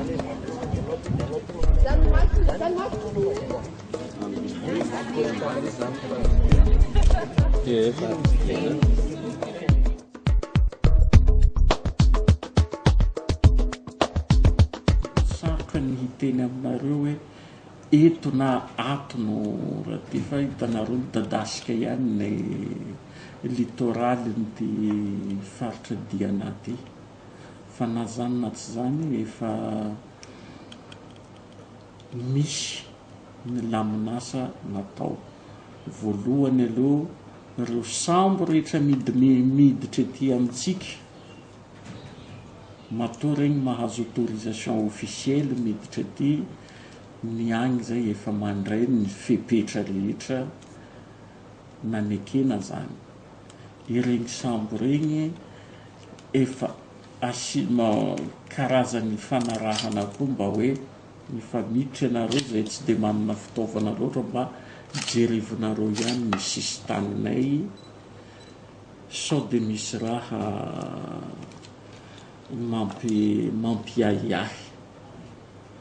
sarotra ny hiteny aminareo hoe eto na ato no raha ty fa hitanareo midadasika ihany ny litoraliny ty faritra diana ty fa na zany na tsy zany efa misy ny laminasa natao voalohany aloha reo sambo rehetra miditra ety amintsika matoa regny mahazo autorisation officielle miditra ety ny agny zay efa mandray ny fepetra rehetra nanekena zany iregny sambo regny efa asima karazany fanarahana koa mba hoe efa miditra anareo zay tsy de manana fitaovana loatra mba jerevonareo ihany ny sisy taninay sao de misy raha mampiahiahy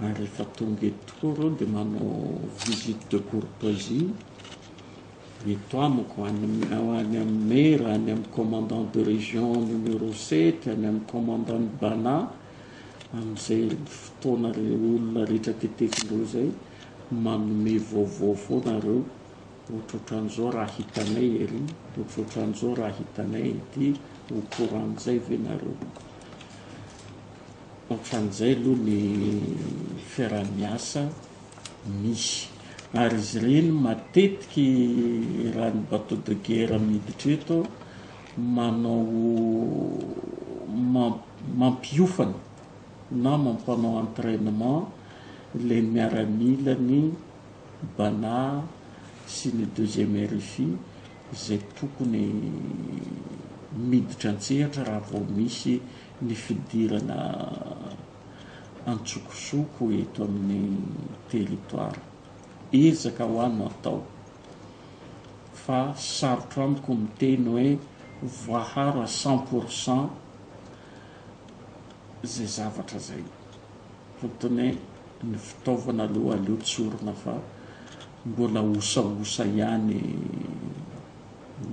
ary rehefa tonga eto tokoa reo de manao visite de courtoisie eto amiko any amin'ny maire any amin'ny commandant de région numéro 7 any amin'ny commandant de Bana amin'izay fotoana olona rehetra tetekindreo zay manome vaovao foana reo ohatrohatran'izao raha hitanay ery ohatrohatran'izao raha hitanay ety ho courant-zay ve nareo ohatran'izay aloha ny fiaramiasa misy ary izy ireny matetiky raha ny bateau de guerre miditra eto manao mampiofana na mampanao entraînement le miaramilany Bana sy ny deuxième RFI zay tokony miditra antsehatra raha vao misy ny fidirana antsokosoko eto amin'ny territoire ezaka ho ano atao fa sarotra amiko miteny hoe voaharo à 100% zay zavatra zay fotony ny fitaovana aloha aleo tsorina fa mbola osaosa ihany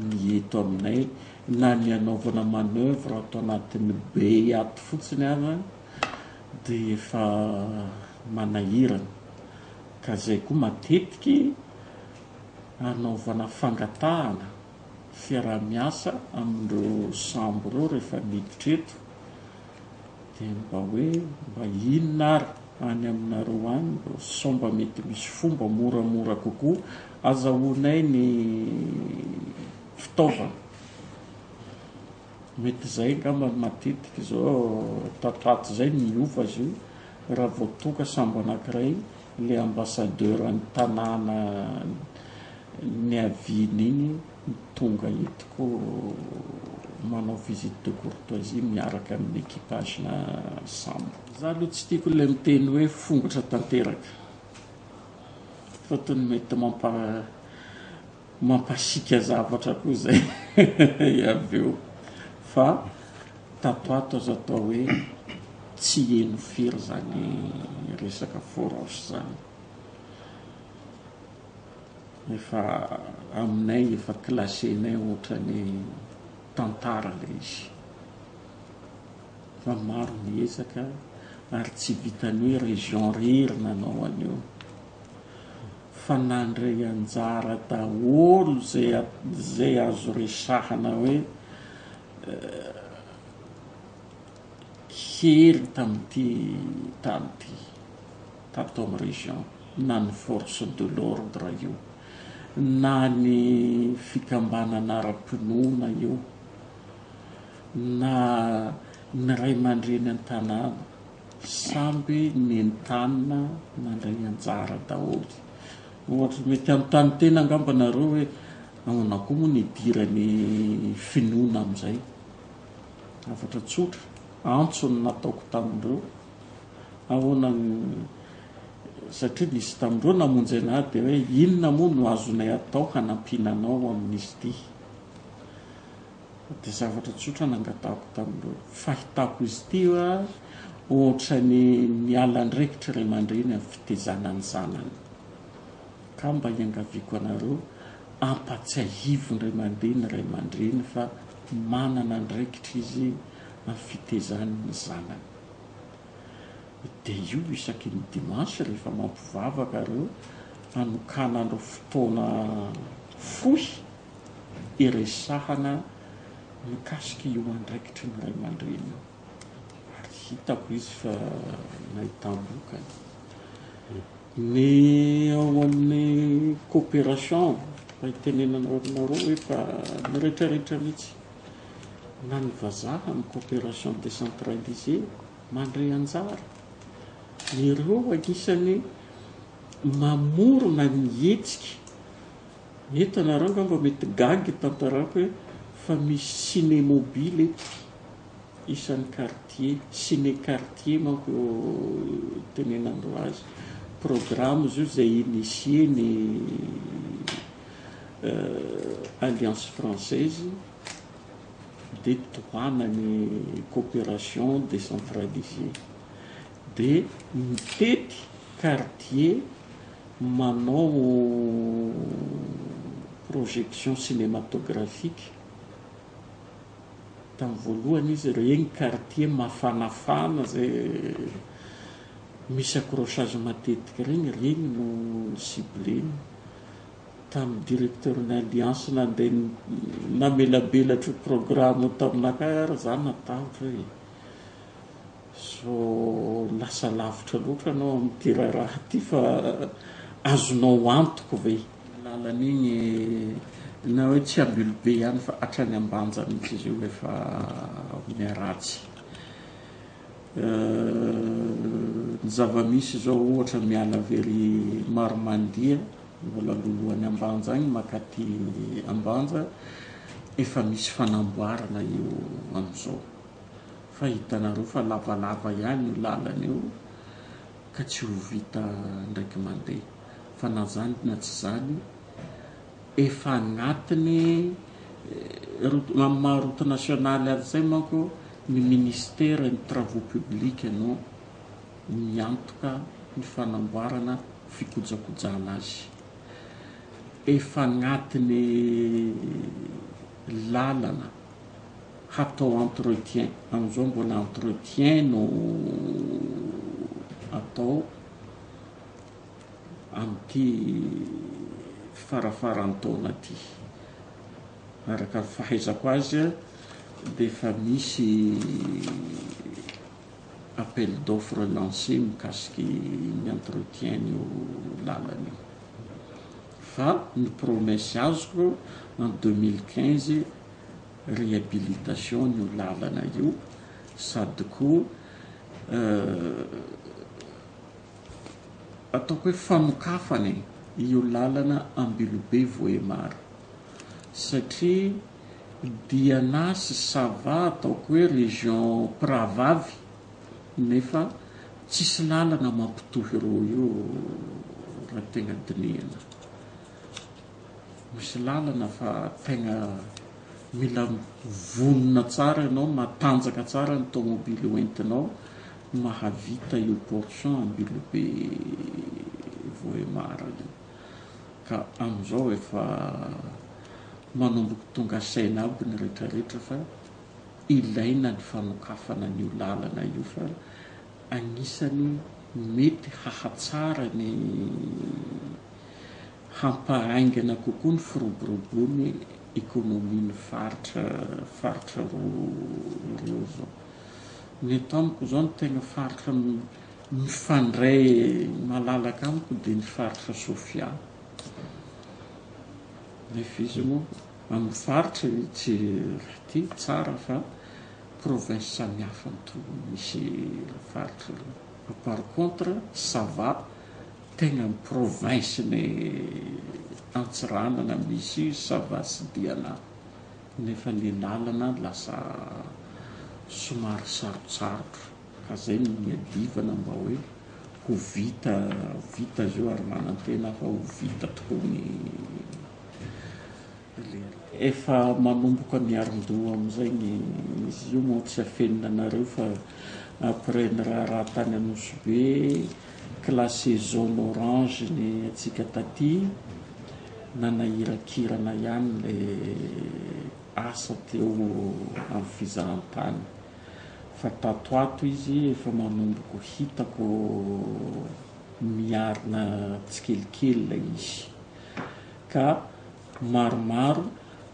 ny eto aminay na ny anaovana manœuvre atao anatin'ny be ato fotsiny aza de efa manahirana ka zay koa matetiky anaovana fangatahana fiaramiasa amindreo sambo reo rehefa miditra eto de mba hoe mba inona ary any aminareo any sao mba mety misy fomba moramora kokoa azahoanay ny fitaovana mety zay ngamba matetiky zao tatato zay miova azy io raha vao toka sambo anankiray le ambassadeur any tanàna ny aviany igny tonga etiko manao visite de courtoisie miaraka amin'ny équipage na sambo za aloha tsy tiako le miteny hoe fongatra tanteraka fotony mety mampasika zavatra koa zay avy eo fa tatoato azo atao hoe tsy eno firy zany resaka forage zany efa aminay efa classenay ohatrany tantara le izy fa maro miezaka ary tsy vitany hoe région rery nanao an'io fa nandray anjara daholo zay azo resahana hoe hery tamin'ity tany ty tato amin'ny région na ny force de l'ordre io na ny fikambanana ara-pinoana io na ny ray aman-dreny an-tanàna samby nentanina nandray anjara daholo ohatra mety amin'ny tany tena angamba nareo hoe ahoana koa moa ny idirany finoana amin'izay afatra tsotra antso ny nataoko tamindreo ahoana satria nisy tamindreo namonjy anahy de hoe inona moa no azonay atao hanampinanao amin'izy ity de zavatra tsotra nangatahako tamindreo fahitako izy ity a ohatra ny mialan-drekitra ray aman-dreny amin'ny fitezanany zanany. Ka mba iangaviako anareo ampatsiahivony ray aman-dreny fa manana andraikitra izy amin'ny fitezan'ny zanany. Dia io isaky ny dimansy rehefa mampivavaka reo anokananao fotoana fohy iresahana mikasika io andraikitra ny ray aman-dreny. Ary hitako izy fa nahitam-bokany. Ny ao amin'ny coopération fa hitenenanao hoe fa mirehetrarehetra mihitsy na ny vazaha amin'ny coopération décentralisée mandray anjara. Ireo anisany mamorona ny hetsika. Eto anareo ngamba mety gagy tantarako hoe fa misy ciné-mobile eto isan'ny quartier, ciné-quartier manko tenenandro azy. Programme izy io izay initié ny Alliance française dia tohanany coopération décentralisée. Dia mitety quartier manao projection cinématographique. Tamin'ny voalohany izy regny quartier mafanafana zay misy accrochage matetika regny no cibleny. Tamin'ny directeur-ny alliance nandeha namelabelatra programme taminakay ary za natahotra hoe so lasa lavitra loatra anao amin'ity raha ty fa azonao antoko ve. Lalan'igny na hoe tsy Ambilobe ihany fa hatrany Ambanja mihitsy izy io efa miaratsy. Ny zava-misy zao ohatra miala very Maromandia mbola lolohany Ambanja agny makaty Ambanja efa misy fanamboarana io amin'izao. Fa hitanareo fa lavalava ihany io lalana io ka tsy ho vita ndraiky mandeha. Fa na zany na tsy zany efa agnatiny amin'ny route nationale azy zay manko ny ministère ny travaux publics no miantoka ny fanamboarana fikojakojana azy. Efa agnatiny lalana hatao entretien, amin'izao mbola entretien no atao amin'ity farafaran-taona ty. Araka fahaizako azy dia efa misy appel d'offre lancé mikasiky ny entretien io lalana io. Fa ny promesse azoko en 2015 réhabilitation io lalana io sady koa ataoko hoe fanokafany io lalana Ambilobe Voemary satria Diana sy Sava ataoko hoe région Pravavy nefa tsisy lalana mampitohy ireo io raha tegna dinihana. Misy lalana fa tegna mila vonona tsara ianao, matanjaka tsara ny tomobily hoentinao mahavita io portion Ambilobe Voemary. Ka amin'izao efa manomboka tonga saina aby ny rehetrarehetra fa ilaina ny fanokafana n'io lalana io fa anisany mety hahatsara ny hampahaingana kokoa ny firoborobony économie faritra reo zao. Ny eto amiko zao ny tegna faritra mifandray malalaka amiko dia ny faritra Sofia. Nefa izy moa amin'ny faritra tsy ty tsara fa province samihafa misy faritra. Par contre ça va tegna amin'ny province ny Antsiranana misy Sava sy Diana. Nefa ny lalana lasa somary sarotsarotra ka zay no miadivana mba hoe ho vita zio ary manantena fa ho vita tokoa ny efa manomboka miaron-doha amin'izay izy io moa tsy afenina anareo fa après ny raha tany Anosibe classé zone orange ny atsika taty nanahirakirana ihany le asa teo amin'ny fizahantany fa tatoato izy efa manomboko hitako miarina tsikelikely la izy ka maromaro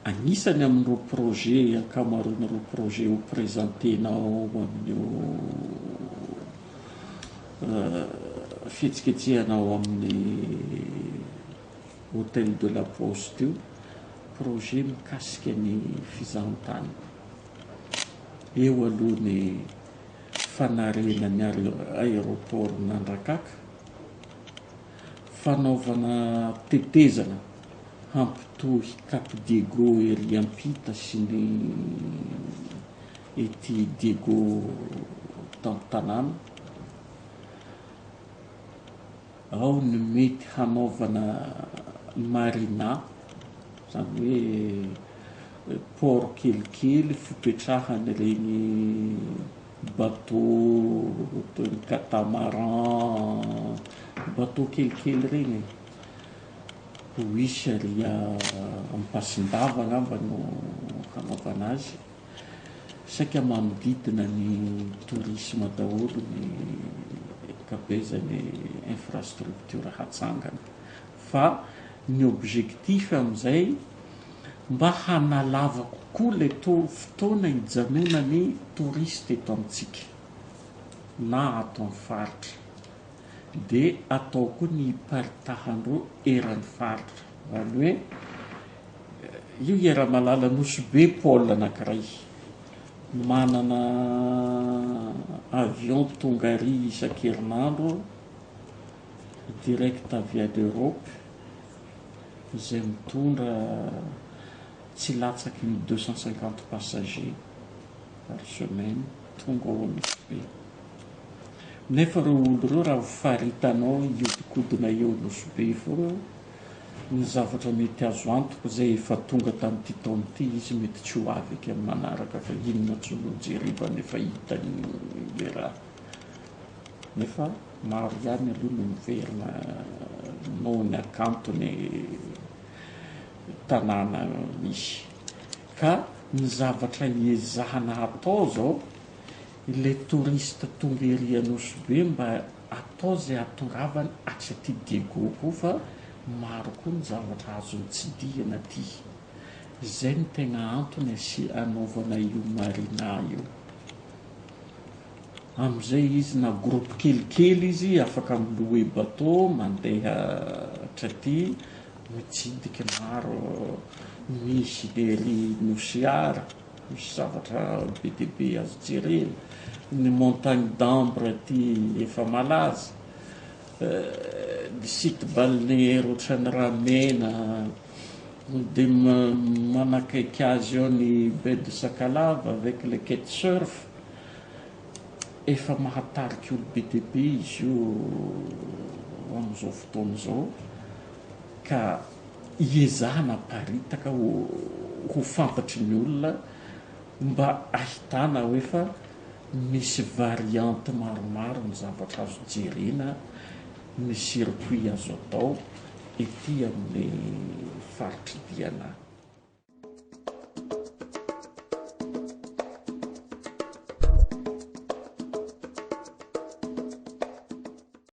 anisany amin'ireo projet ankamaroan'ireo projet ho présentenao amin'io fihetsiketsehanao amin'ny hôtel de la poste io projet mikasika ny fizahantany eo aloha ny fanarenany aéroport Nandrakaka fanaovana tetezana hampitohy Cap Diego ery ampita sy ny ety Diego tampotanàna ao ny mety hanaovana marina zany hoe port kelikely fipetrahany regny bateau toy ny catamaran bateau kelikely regny ho isy ary ampasindava ngamba no hanaovana azy saika manodidina ny tourisme daholo ny kabezany infrastructure hatsangana fa ny objectif amin'izay mba hanalava kokoa le fotoana hijanonany touriste eto amintsika na ato amin'ny faritra dia atao koa ny paritahandreo eran'ny faritra zany hoe io era-malala Anosibe pôle anankiray manana avion tonga ary isan-kerinandro direct avia d'Europe izay mitondra tsy latsaky ny 250 passagers par semaine tonga ao Anosibe nefa reo olo reo raha faritanao iodikodina eo Anosibe fô ny zavatra mety azo antoka zay efa tonga tamin'ity taona ity izy mety tsy ho avy eky amin'ny manaraka fa inona tsy ho jeriva nefa hitany le raha nefa maro ihany aloha no miverina noho ny akantony tanàna misy ka ny zavatra hiezahana atao zao le touriste tonga ery Anosibe mba atao zay atoravany atry aty Diego koa fa maro koa ny zavatra azony tsidihana aty zay ny tegna antony anaovana io marina io amin'izay izy na groupe kelikely izy afaka miloe bateau mandeha hatraty mitsidika maro misy ery Nosiara misy zavatra be dia be azo jerena ny montagne d'Ambre aty efa malaza site balnéaire ohatran'ny Ramena dia manakaiky azy ao ny baie de Sakalava avec le kitesurf efa mahatariky olo be dia be izy io amin'izao fotoana izao ka hiezahana paritaka ho fantatry ny olona mba ahitana hoe fa misy variante maromaro ny zavatra azo jerena ny circuit azo atao ety amin'ny faritry diana